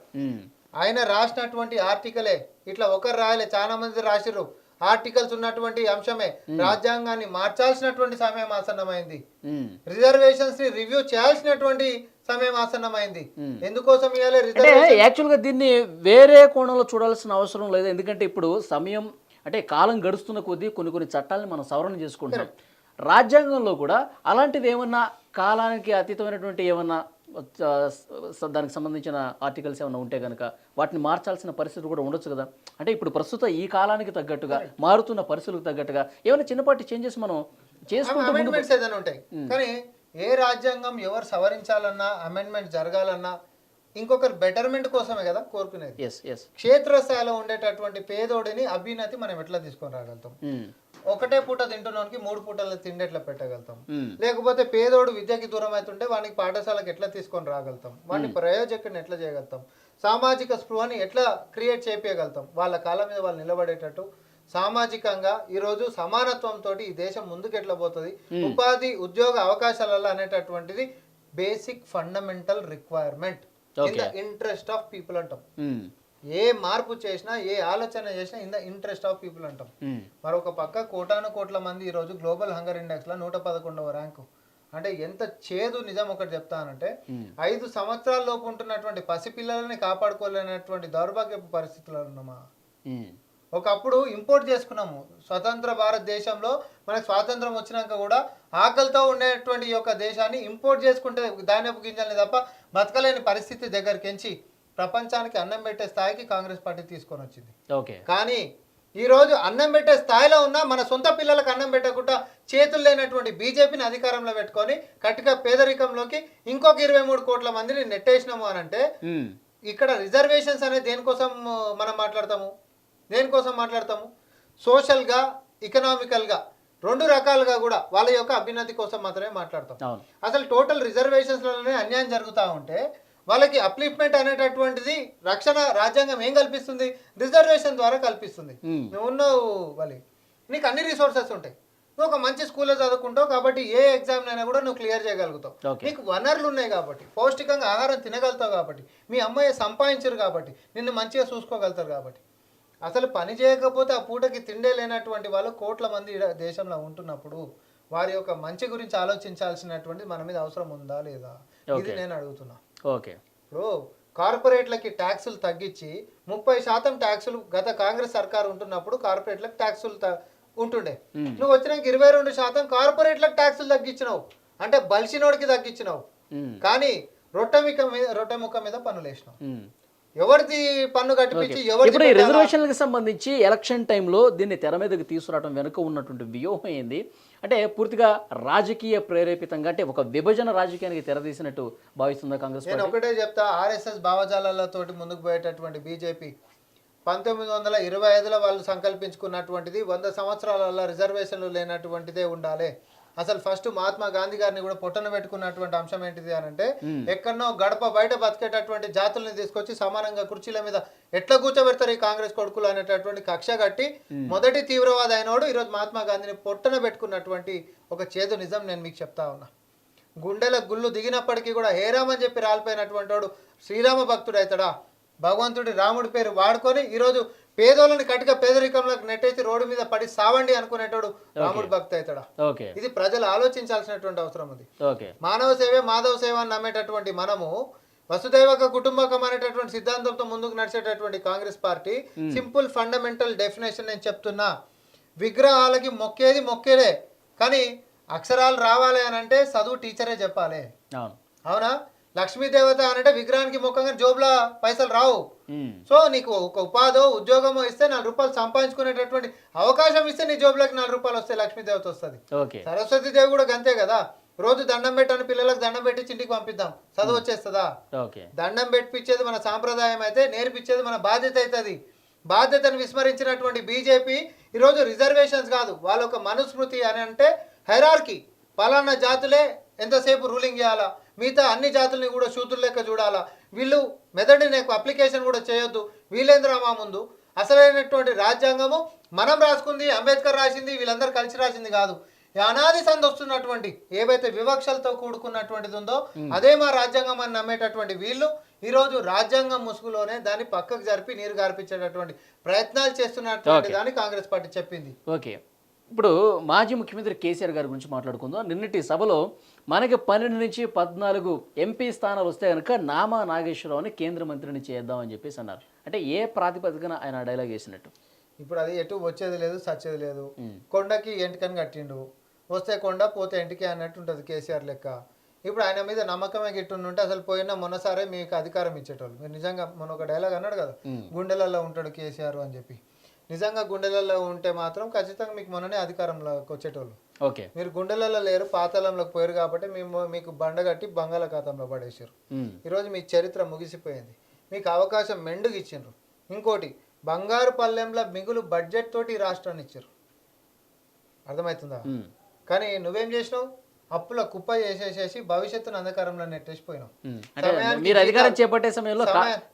ఆయన రాసినటువంటి ఆర్టికలే, ఇట్లా ఒకరు రాయలే, చాలా మంది రాసిర్రు ఆర్టికల్స్ ఉన్నటువంటి అంశమే. రాజ్యాంగాన్ని మార్చాల్సినటువంటి సమయం ఆసన్నమైంది, రిజర్వేషన్స్ ని రివ్యూ చేయాల్సినటువంటి సమయం ఆసన్నమైంది. ఎందుకోసం యాక్చువల్ గా దీన్ని వేరే కోణంలో చూడాల్సిన అవసరం లేదు. ఎందుకంటే ఇప్పుడు సమయం అంటే కాలం గడుస్తున్న కొద్దీ కొన్ని చట్టాలను మనం సవరణ చేసుకుంటాం. రాజ్యాంగంలో కూడా అలాంటిది ఏమన్నా కాలానికి అతీతమైనటువంటి ఏమన్నా దానికి సంబంధించిన ఆర్టికల్స్ ఏమైనా ఉంటే కనుక వాటిని మార్చాల్సిన పరిస్థితి కూడా ఉండొచ్చు కదా. అంటే ఇప్పుడు ప్రస్తుతం ఈ కాలానికి తగ్గట్టుగా మారుతున్న పరిస్థితులకు తగ్గట్టుగా ఏమైనా చిన్నపాటి చేంజెస్ మనం చేసుకుంటూ ఉంటాయి. కానీ ఏ రాజ్యాంగం ఎవరు సవరించాలన్నా అమెండ్మెంట్ జరగాలన్నా ఇంకొకరు బెటర్మెంట్ కోసమే కదా కోరుకునేది. క్షేత్రస్థాయిలో ఉండేటటువంటి పేదోడిని అభ్యున్నతి మనం ఎట్లా తీసుకొని రాగలుగుతాం? ఒకటే పూట తింటున్నానికి 3 పూటల తిండి ఎట్లా పెట్టగలుగుతాం? లేకపోతే పేదోడు విద్యకి దూరం అవుతుంటే వానికి పాఠశాలకు ఎట్లా తీసుకొని రాగలుగుతాం? వాడిని ప్రయోజకుని ఎట్లా చేయగలుగుతాం? సామాజిక స్పృహని ఎట్లా క్రియేట్ చేయగలుగుతాం? వాళ్ళ కాళ్ళ మీద వాళ్ళు నిలబడేటట్టు సామాజికంగా ఈరోజు సమానత్వంతో ఈ దేశం ముందుకు ఎట్లా పోతుంది, ఉపాధి ఉద్యోగ అవకాశాలలో అనేటటువంటిది basic fundamental requirement in the interest of people అంటాం. ఏ మార్పు చేసినా ఏ ఆలోచన చేసినా in the interest of people అంటాం. మరొక పక్క కోటాను కోట్ల మంది ఈరోజు గ్లోబల్ హంగర్ ఇండెక్స్ లో 111వ ర్యాంకు. అంటే ఎంత చేదు నిజం ఒకటి చెప్తానంటే 5 సంవత్సరాల లోపు ఉంటున్నటువంటి పసిపిల్లలని కాపాడుకోలేనటువంటి దౌర్భాగ్యపు పరిస్థితుల్లో ఉన్నామా? ఒకప్పుడు ఇంపోర్ట్ చేసుకున్నాము. స్వతంత్ర భారతదేశంలో మనకు స్వాతంత్రం వచ్చినాక కూడా ఆకలితో ఉండేటువంటి ఈ యొక్క దేశాన్ని ఇంపోర్ట్ చేసుకుంటే ధాన్యపు గింజల్ని తప్ప బతకలేని పరిస్థితి దగ్గరికించి ప్రపంచానికి అన్నం పెట్టే స్థాయికి కాంగ్రెస్ పార్టీ తీసుకొని వచ్చింది. కానీ ఈరోజు అన్నం పెట్టే స్థాయిలో ఉన్న మన సొంత పిల్లలకు అన్నం పెట్టకుండా చేతులు లేనటువంటి బీజేపీని అధికారంలో పెట్టుకొని కట్టిగా పేదరికంలోకి ఇంకొక 23 కోట్ల మందిని నెట్టేసినాము అని అంటే ఇక్కడ రిజర్వేషన్స్ అనేది దేనికోసం మనం మాట్లాడతాము? సోషల్గా ఎకనామికల్గా 2 రకాలుగా కూడా వాళ్ళ యొక్క అభ్యున్నతి కోసం మాత్రమే మాట్లాడతాం. అసలు టోటల్ రిజర్వేషన్స్లోనే అన్యాయం జరుగుతూ ఉంటే వాళ్ళకి అప్లిఫ్మెంట్ అనేటటువంటిది రక్షణ రాజ్యాంగం ఏం కల్పిస్తుంది? రిజర్వేషన్ ద్వారా కల్పిస్తుంది. నువ్వు ఉన్నావు వాళ్ళి, నీకు అన్ని రిసోర్సెస్ ఉంటాయి, నువ్వు ఒక మంచి స్కూల్లో చదువుకుంటావు కాబట్టి ఏ ఎగ్జామ్ అయినా కూడా నువ్వు క్లియర్ చేయగలుగుతావు. నీకు వనరులు ఉన్నాయి కాబట్టి, పౌష్టికంగా ఆహారం తినగలుగుతావు కాబట్టి, మీ అమ్మాయి సంపాదించరు కాబట్టి, నిన్ను మంచిగా చూసుకోగలుగుతారు కాబట్టి. అసలు పని చేయకపోతే ఆ పూటకి తిండే లేనటువంటి వాళ్ళు కోట్ల మంది దేశంలో ఉంటున్నప్పుడు వారి యొక్క మంచి గురించి ఆలోచించాల్సినటువంటి మన మీద అవసరం ఉందా లేదా, ఇది నేను అడుగుతున్నా. ఇప్పుడు కార్పొరేట్లకి ట్యాక్సులు తగ్గించి 30% ట్యాక్సులు గత కాంగ్రెస్ సర్కార్ ఉంటున్నప్పుడు కార్పొరేట్లకు ట్యాక్సులు ఉంటుండే. నువ్వు వచ్చినాక 22% కార్పొరేట్లకు ట్యాక్సులు తగ్గించినావు, అంటే బలిసినోడికి తగ్గించినావు. కానీ రొట్టె ముక్క మీద పన్నులు వేసినావు. ఎవరిది పన్ను కట్టించి ఇప్పుడు ఈ రిజర్వేషన్లకు సంబంధించి ఎలక్షన్ టైంలో దీన్ని తెర మీదకి తీసుకురావడం వెనుక ఉన్నటువంటి వ్యూహం ఏంది? అంటే పూర్తిగా రాజకీయ ప్రేరేపితంగా, అంటే ఒక విభజన రాజకీయానికి తెరదీసినట్టు భావిస్తుందా కాంగ్రెస్? నేను ఒకటే చెప్తా, ఆర్ఎస్ఎస్ భావజాలతో ముందుకు పోయేటటువంటి బీజేపీ 1925లో వాళ్ళు సంకల్పించుకున్నటువంటిది 100 సంవత్సరాల రిజర్వేషన్లు లేనటువంటిదే ఉండాలి. అసలు ఫస్ట్ మహాత్మా గాంధీ గారిని కూడా పొట్టన పెట్టుకున్నటువంటి అంశం ఏంటిది అని అంటే ఎక్కడనో గడప బయట బతికేటటువంటి జాతుల్ని తీసుకొచ్చి సమానంగా కుర్చీల మీద ఎట్లా కూర్చోబెడతారు ఈ కాంగ్రెస్ కొడుకులు అనేటటువంటి కక్ష కట్టి మొదటి తీవ్రవాద అయినోడు ఈరోజు మహాత్మా గాంధీని పొట్టన పెట్టుకున్నటువంటి ఒక చేదు నిజం నేను మీకు చెప్తా ఉన్నా. గుండెల గుళ్ళు దిగినప్పటికీ కూడా హేరామని చెప్పి రాలిపోయినటువంటి వాడు శ్రీరామ భక్తుడు అవుతాడా? భగవంతుడి రాముడి పేరు వాడుకొని ఈరోజు పేదోళ్ళని కటిక పేదరికంలోకి నెట్టేసి రోడ్డు మీద పడి సావండి అనుకునేటోడు రాముడి భక్తి అవుతాడా? ఇది ప్రజలు ఆలోచించాల్సినటువంటి అవసరం ఉంది. మానవ సేవే మాధవ సేవ అని నమ్మేటటువంటి మనము వసుదైవక కుటుంబకం అనేటటువంటి సిద్ధాంతంతో ముందుకు నడిచేటటువంటి Congress party simple fundamental definition నేను చెప్తున్నా, విగ్రహాలకి మొక్కేదే, కానీ అక్షరాలు రావాలి అని అంటే చదువు టీచరే చెప్పాలి. అవునా? లక్ష్మీదేవత అంటే విగ్రహానికి మొక్కగా జోబులో పైసలు రావు. సో నీకు ఒక ఉపాధో ఉద్యోగమో ఇస్తే 4 రూపాయలు సంపాదించుకునేటటువంటి అవకాశం ఇస్తే నీ జోబులోకి 4 రూపాయలు వస్తే లక్ష్మీదేవత వస్తుంది. సరస్వతి దేవి కూడా గంతే కదా. రోజు దండం పెట్టని పిల్లలకు దండం పెట్టి ఇంటికి పంపిద్దాం, చదువు వచ్చేస్తుందా? దండం పెట్టించేది మన సాంప్రదాయం అయితే, నేర్పించేది మన బాధ్యత అవుతుంది. బాధ్యతను విస్మరించినటువంటి బీజేపీ ఈరోజు రిజర్వేషన్స్ కాదు, వాళ్ళ ఒక మనుస్మృతి అని అంటే హైరార్కీ, పలానా జాతులే ఎంతసేపు రూలింగ్ చేయాలా, మిగతా అన్ని జాతుల్ని కూడా శూద్రుల లెక్క చూడాలా, వీళ్ళు మెదడిని అప్లికేషన్ కూడా చేయొద్దు, వీళ్ళేంద్రమా ముందు అసలైనటువంటి రాజ్యాంగము మనం రాసుకుంది, అంబేద్కర్ రాసింది, వీళ్ళందరూ కలిసి రాసింది కాదు. అనాది సంధి వస్తున్నటువంటి ఏవైతే వివక్షలతో కూడుకున్నటువంటిది ఉందో అదే మా రాజ్యాంగం అని నమ్మేటటువంటి వీళ్ళు ఈరోజు రాజ్యాంగం ముసుగులోనే దాన్ని పక్కకు జరిపి నీరు గార్పించేటటువంటి ప్రయత్నాలు చేస్తున్నటువంటి దాన్ని కాంగ్రెస్ పార్టీ చెప్పింది. ఓకే, ఇప్పుడు మాజీ ముఖ్యమంత్రి కేసీఆర్ గారి గురించి మాట్లాడుకుందాం. నిన్నటి సభలో మనకి 12 నుంచి 14 ఎంపీ స్థానాలు వస్తే కనుక నామా నాగేశ్వరరావుని కేంద్ర మంత్రిని చేద్దామని చెప్పేసి అన్నారు. అంటే ఏ ప్రాతిపదికన ఆయన డైలాగ్ వేసినట్టు? ఇప్పుడు అది ఎటు వచ్చేది లేదు, సచ్చేది లేదు. కొండకి ఎంటికని కట్టిండు, వస్తే కొండ పోతే ఎంటికి అన్నట్టు ఉంటుంది కేసీఆర్ లెక్క. ఇప్పుడు ఆయన మీద నమ్మకమే గిట్టుంటే అసలు పోయినా మొన్నసారే మీకు అధికారం ఇచ్చేటోళ్ళు. మీరు నిజంగా మొన్న ఒక డైలాగ్ అన్నాడు కదా, గుండెలలో ఉంటాడు కేసీఆర్ అని చెప్పి. నిజంగా గుండెలలో ఉంటే మాత్రం ఖచ్చితంగా మీకు మొన్ననే అధికారంలోకి వచ్చేటోళ్ళు. మీరు గుండెలలో లేరు, పాతాళంలోకి పోయారు కాబట్టి మీకు బండగట్టి బంగాళాఖాతంలో పడేసారు. ఈరోజు మీ చరిత్ర ముగిసిపోయింది. మీకు అవకాశం మెండుగా ఇచ్చిండ్రు. ఇంకోటి, బంగారు పల్లెంలో మిగులు బడ్జెట్ తోటి రాష్ట్రాన్ని ఇచ్చారు. అర్థమవుతుందా? కానీ నువ్వేం చేసినావు? అప్పుల కుప్ప చేసేసేసి భవిష్యత్తును అంధకారంలో నెట్టేసిపోయినావు. మీరు అధికారం చేపట్టే సమయంలో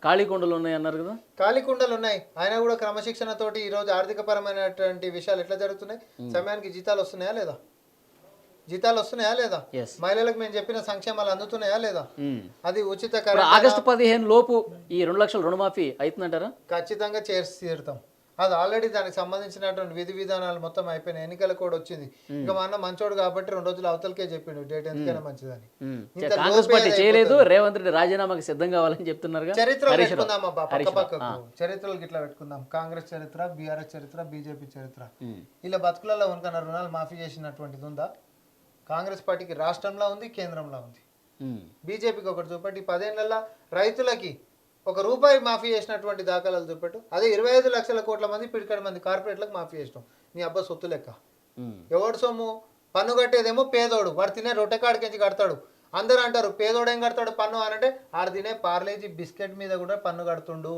ఖాళీ కుండలు ఉన్నాయి అన్నారు కదా. ఖాళీ కుండలు ఉన్నాయి, ఆయన కూడా క్రమశిక్షణతోటి ఈ రోజు ఆర్థిక పరమైనటువంటి విషయాలు ఎట్లా జరుగుతున్నాయి? సమయానికి జీతాలు వస్తున్నాయా లేదా? మహిళలకు మేము చెప్పిన సంక్షేమాలు అందుతున్నాయా లేదా? అది ఉచిత ఆగస్టు 15 లోపు ఈ 2 లక్షల రుణమాఫీ అవుతుందంటారా? ఖచ్చితంగా చేసి తీరుతాం. అది ఆల్రెడీ దానికి సంబంధించినటువంటి విధి విధానాలు మొత్తం అయిపోయినాయి. ఎన్నికల కూడా వచ్చింది. ఇంకా మా అన్న మంచోడు కాబట్టి 2 రోజులు అవతలకే చెప్పిండు డేట్ ఎందుకైనా మంచిదని. కాంగ్రెస్ పార్టీ చేయలేదు, రేవంత్ రెడ్డి రాజీనామాకి సిద్ధం కావాలని చెప్తున్నారు. చరిత్రలు పెట్టుకుందాం అబ్బా, పక్కకు చరిత్రలు ఇట్లా పెట్టుకుందాం. కాంగ్రెస్ చరిత్ర, బీఆర్ఎస్ చరిత్ర, బీజేపీ చరిత్ర. ఇలా బతుకులలో ఉనకన్నా రుణాలు మాఫీ చేసినటువంటిది ఉందా? కాంగ్రెస్ పార్టీకి రాష్ట్రంలో ఉంది, కేంద్రంలో ఉంది. బీజేపీకి ఒకటి చూపెట్టి 10 ఏళ్లలో రైతులకి ₹1 మాఫీ చేసినటువంటి దాఖలాలు చూపెట్టు. అదే 25 లక్షల కోట్ల మంది పిడికడ మంది కార్పొరేట్లకు మాఫీ చేసినాం. నీ అబ్బా సొత్తు లెక్క. ఎవడు సొమ్ము? పన్ను కట్టేదేమో పేదోడు, వాడు తినే రొట్టె కాడికించి కడతాడు. అందరూ అంటారు పేదోడు ఏం కడతాడు పన్ను అనంటే, ఆడు తినే పార్లేజీ బిస్కెట్ మీద కూడా పన్ను కడుతుండు.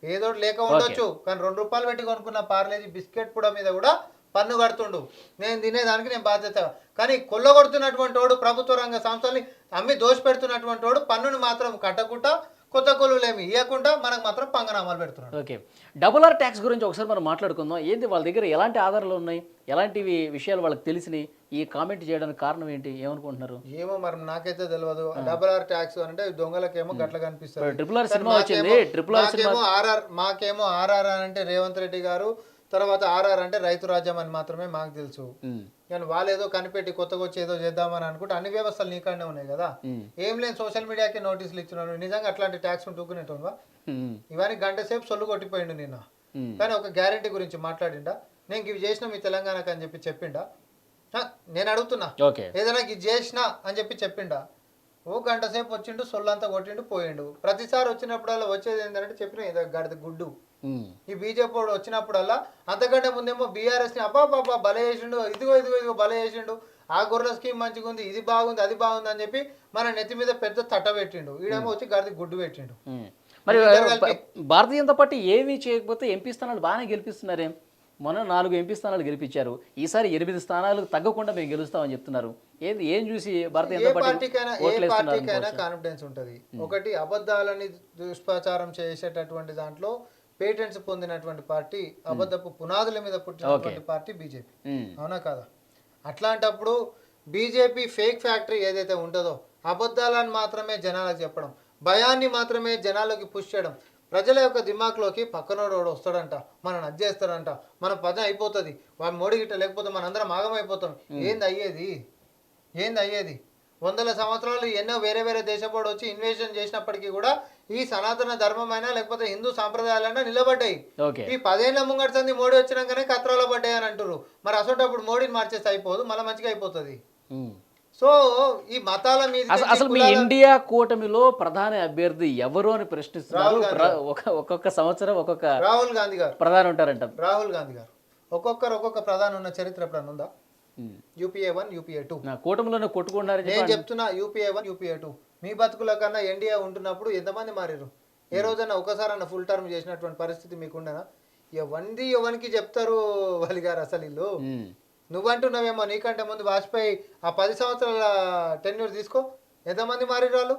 పేదోడు లేక ఉండొచ్చు, కానీ ₹2 పెట్టి కొనుక్కున్న పార్లేజీ బిస్కెట్ కూడా మీద కూడా పన్ను కడుతుండు. నేను తినేదానికి నేను బాధ్యత. కానీ కొల్లగొడుతున్నటువంటి వాడు, ప్రభుత్వ రంగ సంస్థల్ని అమ్మి దోషి పెడుతున్నటువంటి వాడు పన్నుని మాత్రం కట్టకుండా, కొత్త కొలువులేమి ఇవ్వకుండా మనకు మాత్రం పంగనామాలు పెడుతున్నాడు. ఓకే, డబుల్ ఆర్ ట్యాక్స్ గురించి ఒకసారి మనం మాట్లాడుకుందాం. ఏంటి వాళ్ళ దగ్గర ఎలాంటి ఆధారాలు ఉన్నాయి, ఎలాంటి విషయాలు వాళ్ళకి తెలిసినాయి? ఈ కామెంట్ చేయడానికి కారణం ఏంటి, ఏమనుకుంటున్నారు? ఏమో మరి నాకైతే తెలియదు. డబుల్ ఆర్ ట్యాక్స్ అంటే దొంగలకేమో గట్ల కనిపిస్తుంది. ట్రిపుల్ ఆర్ సినిమా వచ్చింది, ట్రిపుల్ ఆర్ సినిమా మాకేమో ఆర్ఆర్ అని అంటే రేవంత్ రెడ్డి గారు, తర్వాత ఆర్ఆర్ అంటే రైతు రాజ్యం అని మాత్రమే మాకు తెలుసు. కానీ వాళ్ళు ఏదో కనిపెట్టి కొత్తగా వచ్చి ఏదో చేద్దామని అనుకుంటే అన్ని వ్యవస్థలు నీకాడనే ఉన్నాయి కదా. ఏం లేని సోషల్ మీడియాకి నోటీసులు ఇచ్చినారు. నిజంగా అట్లాంటి ట్యాక్స్ దూకునేటోనువా? ఇవన్నీ గంట సేపు సొల్లు కొట్టిపోయిండు నిన్న. కానీ ఒక గ్యారెంటీ గురించి మాట్లాడిండా? నేను ఇవి చేసినా మీ తెలంగాణకు అని చెప్పి చెప్పిండా? నేను అడుగుతున్నా, ఏదైనా ఇది చేసినా అని చెప్పి చెప్పిండా? ఓ గంట సేపు వచ్చిండు, సొల్లంతా కొట్టిండు, పోయిండు. ప్రతిసారి వచ్చినప్పుడల్లా వచ్చేది ఏంటంటే చెప్పిన ఏదో గడిద గుడ్డు. ఈ బీజేపీ వచ్చినప్పుడల్లా అంతకంటే ముందేమో బీఆర్ఎస్ని అబ్బా బల చేసిండు, ఇదిగో బల చేసిండు, ఆ గొర్రెల స్కీమ్ మంచిగా ఉంది, ఇది బాగుంది, అది బాగుంది అని చెప్పి మన నెత్తి మీద పెద్ద తట్ట పెట్టిండు. ఈడేమో వచ్చి గడిద గుడ్డు పెట్టిండు. మరి భారతీయ జనతా పార్టీ ఏమీ చేయకపోతే ఎంపీ స్థానాలు బాగానే గెలిపిస్తున్నారేం? మొన్న 4 ఎంపీ స్థానాలు గెలిపించారు, ఈసారి 8 స్థానాలు తగ్గకుండా మేము గెలుస్తామని చెప్తున్నారు. ఏం చూసి భారతీయ జనతా పార్టీకైనా కాన్ఫిడెన్స్ ఉంటుంది. ఒకటి, అబద్ధాలని దుష్ప్రచారం చేసేటటువంటి దాంట్లో పేటెంట్స్ పొందినటువంటి పార్టీ, అబద్ధపు పునాదుల మీద పుట్టినటువంటి పార్టీ బీజేపీ. అవునా కాదా? అట్లాంటప్పుడు బీజేపీ ఫేక్ ఫ్యాక్టరీ ఏదైతే ఉంటుందో అబద్ధాలను మాత్రమే జనాలకు చెప్పడం, భయాన్ని మాత్రమే జనాలకి పుష్ చేయడం, ప్రజల యొక్క దిమాక్లోకి పక్కనోడు వస్తాడంట, మనం నచ్చేస్తాడంట, మన పని అయిపోతుంది, వాడు మోడీ గిట్ట లేకపోతే మనందరం ఆగమైపోతాం. ఏంది అయ్యేది? వందల సంవత్సరాలు ఎన్నో వేరే వేరే దేశపోడు వచ్చి ఇన్వేషన్ చేసినప్పటికీ కూడా ఈ సనాతన ధర్మమైనా లేకపోతే హిందూ సాంప్రదాయాలైనా నిలబడ్డాయి. ఈ 10 ఏళ్ల ముంగడుతుంది మోడీ వచ్చినాకనే కత్రాలో పడ్డాయి అని అంటారు. మరి అసలు మోడీని మార్చేస్తే అయిపోదు, మళ్ళీ మంచిగా అయిపోతుంది. సో ఈ మతాల మీద అసలు మీ ఇండియా కూటమిలో ప్రధాన అభ్యర్థి ఎవరు అని ప్రశ్నిస్తున్నారు. ఒక్కొక్క సంవత్సరం ఒక్కొక్క రాహుల్ గాంధీ గారు ప్రధాని ఉంటారంట. రాహుల్ గాంధీ గారు ఒక్కొక్క ప్రధాని ఉన్న చరిత్ర ఎప్పుడన్నా ఉందా? యూపీఏ 1 యూపీఏ 2 కూటమిలోనే కొట్టుకున్నారు. నేను చెప్తున్నా యూపీఏ 1 యూపీఏ 2 మీ బతుకుల కన్నా ఎన్డీఏ ఉంటున్నప్పుడు ఎంతమంది మారారు? ఏ రోజన్నా ఒకసారన్నా ఫుల్ టర్మ్ చేసినటువంటి పరిస్థితి మీకుండేనా? ఎవరికి చెప్తారు వాళ్ళు గారు అసలు ఇల్లు. నువ్వంటున్నావేమో నీకంటే ముందు వాజ్పేయి ఆ 10 సంవత్సరాల టెన్యూర్ తీసుకో, ఎంతమంది మారారు వాళ్ళు?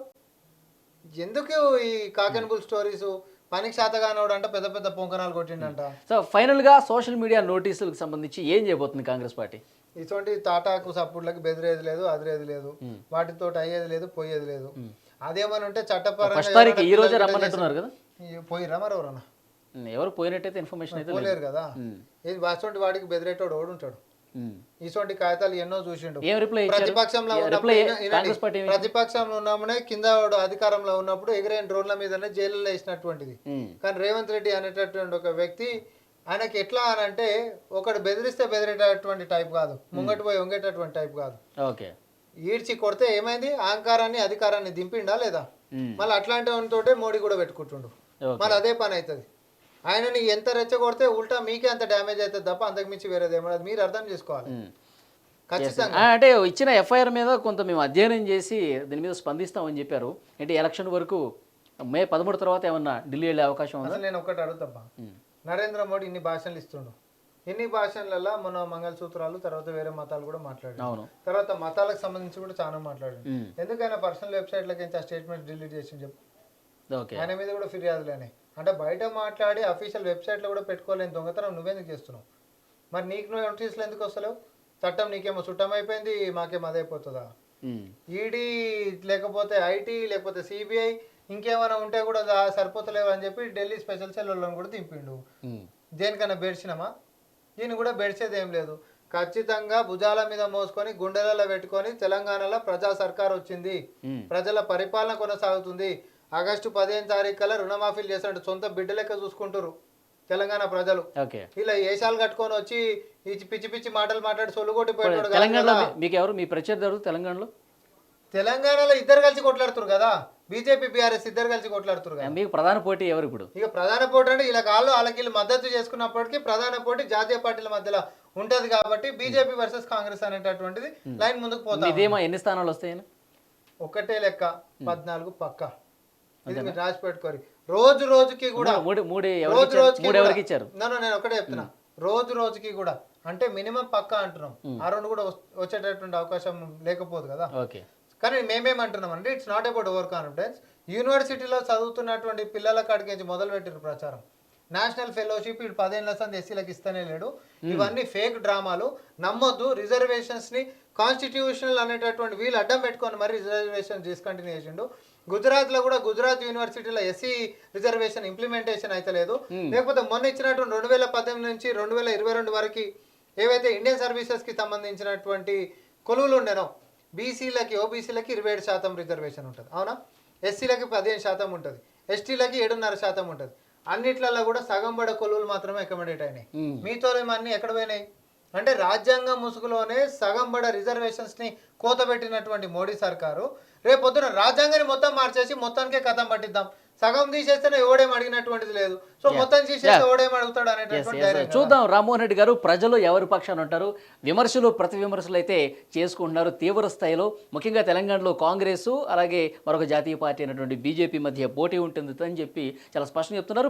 ఎందుకు ఈ కాకెన్బుల్ స్టోరీస్? పనికి శాతగానోడు అంట పెద్ద పెద్ద పొంకనాలు కొట్టిండంట. సో ఫైనల్ గా సోషల్ మీడియా నోటీసులకు సంబంధించి ఏం చేయబోతుంది కాంగ్రెస్ పార్టీ? ఇటువంటి తాటాకు సప్పుడులకు బెదిరేది లేదు, అదిరేది లేదు, వాటితో అయ్యేది లేదు, పోయేది లేదు. అదేమని ఉంటే చట్టపరంగా ఈ రోజే రమ్మన్నట్టున్నారు కదా, పోయిరా మరి ఎవరన్నా? ఎవరు పోయినట్టయితే ఇన్ఫర్మేషన్ అయితే పోలేరు కదా. ఇది వాటి వాడికి బెదిరేటోడు ఓడుంటాడు. ఇటువంటి కాగితాలు ఎన్నో చూసిండు. ప్రతిపక్షంలో ఉన్నామనే కింద అధికారంలో ఉన్నప్పుడు ఎగిరైన డ్రోన్ల మీదనే జైల్లో వేసినటువంటిది. కానీ రేవంత్ రెడ్డి అనేటటువంటి ఒక వ్యక్తి ఆయనకి ఎట్లా అని అంటే ఒకడు బెదిరిస్తే బెదిరేటటువంటి టైప్ కాదు, ముంగటి పోయి వంగేటటువంటి టైప్ కాదు. ఈడ్చి కొడితే ఏమైంది? అహంకారాన్ని అధికారాన్ని దింపిండా లేదా? మళ్ళీ అట్లాంటి వాటితోటే మోడీ కూడా పెట్టుకుంటుండు. మళ్ళీ అదే పని అవుతుంది. ఆయనని ఎంత రెచ్చగొడితే ఉల్టా మీకే అంత డ్యామేజ్ అవుతుంది తప్ప అంతకు మించి వేరేది ఏమన్నా మీరు అర్థం చేసుకోవాలి. ఖచ్చితంగా అంటే ఇచ్చిన ఎఫ్ఐఆర్ మీద కొంత మేము అధ్యయనం చేసి దీని మీద స్పందిస్తామని చెప్పారు. అంటే ఎలక్షన్ వరకు మే 13 తర్వాత ఏమన్నా ఢిల్లీ వెళ్ళే అవకాశం ఉంది? అసలు నేను ఒకటి అడుగుతాబ్బా, నరేంద్ర మోడీ ఇన్ని భాషలు ఇస్తుండు, ఇన్ని భాషలలో మన మంగళసూత్రాలు తర్వాత వేరే మతాలు కూడా మాట్లాడారు, తర్వాత మతాలకు సంబంధించి కూడా చాలా మాట్లాడారు. ఎందుకైనా పర్సనల్ వెబ్సైట్లకి ఆ స్టేట్మెంట్ డిలీట్ చేసి చెప్పు. ఆయన మీద కూడా ఫిర్యాదులేనే. అంటే బయట మాట్లాడి అఫీషియల్ వెబ్సైట్లో కూడా పెట్టుకోలేని దొంగతనం నువ్వెందుకు చేస్తున్నావు? మరి నీకు నువ్వు నోటీసులు ఎందుకు వస్తలేవు? చట్టం నీకేమో చుట్టం అయిపోయింది, మాకేమో అదైపోతుందా? ఈడీ లేకపోతే ఐటీ లేకపోతే సిబిఐ ఇంకేమైనా ఉంటే కూడా సరిపోతలేవు అని చెప్పి ఢిల్లీ స్పెషల్ సెల్ వాళ్ళని కూడా దింపిండు. దేనికన్నా బెడిచినామా? దీన్ని కూడా బెడిచేది ఏం లేదు. ఖచ్చితంగా భుజాల మీద మోసుకొని గుండెలలో పెట్టుకొని తెలంగాణలో ప్రజా సర్కార్ వచ్చింది, ప్రజల పరిపాలన కొనసాగుతుంది. ఆగస్టు 15 తారీఖు కల్లా రుణమాఫీలు చేసినట్టు సొంత బిడ్డ లెక్క చూసుకుంటారు తెలంగాణ ప్రజలు. ఇలా ఏషాలు కట్టుకొని వచ్చి పిచ్చి పిచ్చి మాటలు మాట్లాడి సొల్లుగొట్టి పోయాడు. తెలంగాణలో ఇద్దరు కలిసి కొట్లాడుతున్నారు కదా, బీజేపీ బీఆర్ఎస్ ఇద్దరు కలిసి కొట్లాడుతున్నారు కదా. మీకు ప్రధాన పోటీ ఎవరు ఇప్పుడు? ఇక ప్రధాన పోటీ అంటే ఇలా వాళ్ళకి మద్దతు చేసుకున్నప్పటికీ ప్రధాన పోటీ జాతీయ పార్టీల మధ్యలో ఉంటది కాబట్టి బీజేపీ వర్సెస్ కాంగ్రెస్ అనేటటువంటిది లైన్ ముందుకు పోతుంది. ఎన్ని స్థానాలు వస్తాయని ఒకటే లెక్క 14 పక్క. ఇది మీరు రాసి పెట్టుకోరు. రోజు రోజుకి కూడా నేను ఒకటే చెప్తున్నా, రోజు రోజుకి కూడా అంటే మినిమం పక్క అంటున్నాం. ఆ రెండు కూడా వచ్చేటటువంటి అవకాశం లేకపోదు కదా. కానీ మేమేమంటున్నాం అంటే it's not about over confidence. యూనివర్సిటీలో చదువుతున్నటువంటి పిల్లల కాడికి మొదలు పెట్టిన ప్రచారం, నేషనల్ ఫెలోషిప్ ఇటు 10 ఏళ్ల సంది ఎస్సీలకు ఇస్తనే లేడు. ఇవన్నీ ఫేక్ డ్రామాలు, నమ్మొద్దు. రిజర్వేషన్స్ ని కాన్స్టిట్యూషనల్ అనేటటువంటి వీళ్ళు అడ్డం పెట్టుకొని మరి రిజర్వేషన్ డిస్కంటిన్యూ చేసిండు. గుజరాత్ లో కూడా గుజరాత్ యూనివర్సిటీలో ఎస్సీ రిజర్వేషన్ ఇంప్లిమెంటేషన్ అయితే లేదు. లేకపోతే మొన్న ఇచ్చినటువంటి 2018 నుంచి 2022 వరకు ఏవైతే ఇండియన్ సర్వీసెస్ కి సంబంధించినటువంటి కొలువులు ఉండేనో బీసీలకి ఓబీసీలకి 27% రిజర్వేషన్ ఉంటుంది, అవునా? ఎస్సీలకి 15% ఉంటుంది, ఎస్టీలకి 7.5% ఉంటుంది. అన్నిట్లలో కూడా సగం బడ కొలువులు మాత్రమే అకామిడేట్ అయినాయి. మీతో అన్ని ఎక్కడ పోయినాయి అంటే రాజ్యాంగం ముసుగులోనే సగం బడ రిజర్వేషన్స్ ని కోతబెట్టినటువంటి మోడీ సర్కారు రేపొద్దున రాజ్యాంగాన్ని మొత్తం మార్చేసి మొత్తానికే కథం పట్టిద్దాం, సగం తీసేస్తేనే ఎవడేం అడిగినటువంటిది లేదు, సో మొత్తం తీసేస్తే ఎవడేం అడుగుతాడు అనేటటువంటి. చూద్దాం రామ్మోహన్ రెడ్డి గారు, ప్రజలు ఎవరి పక్షాన ఉంటారు? విమర్శలు ప్రతి విమర్శలు అయితే చేసుకుంటున్నారు తీవ్ర స్థాయిలో. ముఖ్యంగా తెలంగాణలో కాంగ్రెస్ అలాగే మరొక జాతీయ పార్టీ అయినటువంటి బీజేపీ మధ్య పోటీ ఉంటుంది అని చెప్పి చాలా స్పష్టంగా చెప్తున్నారు.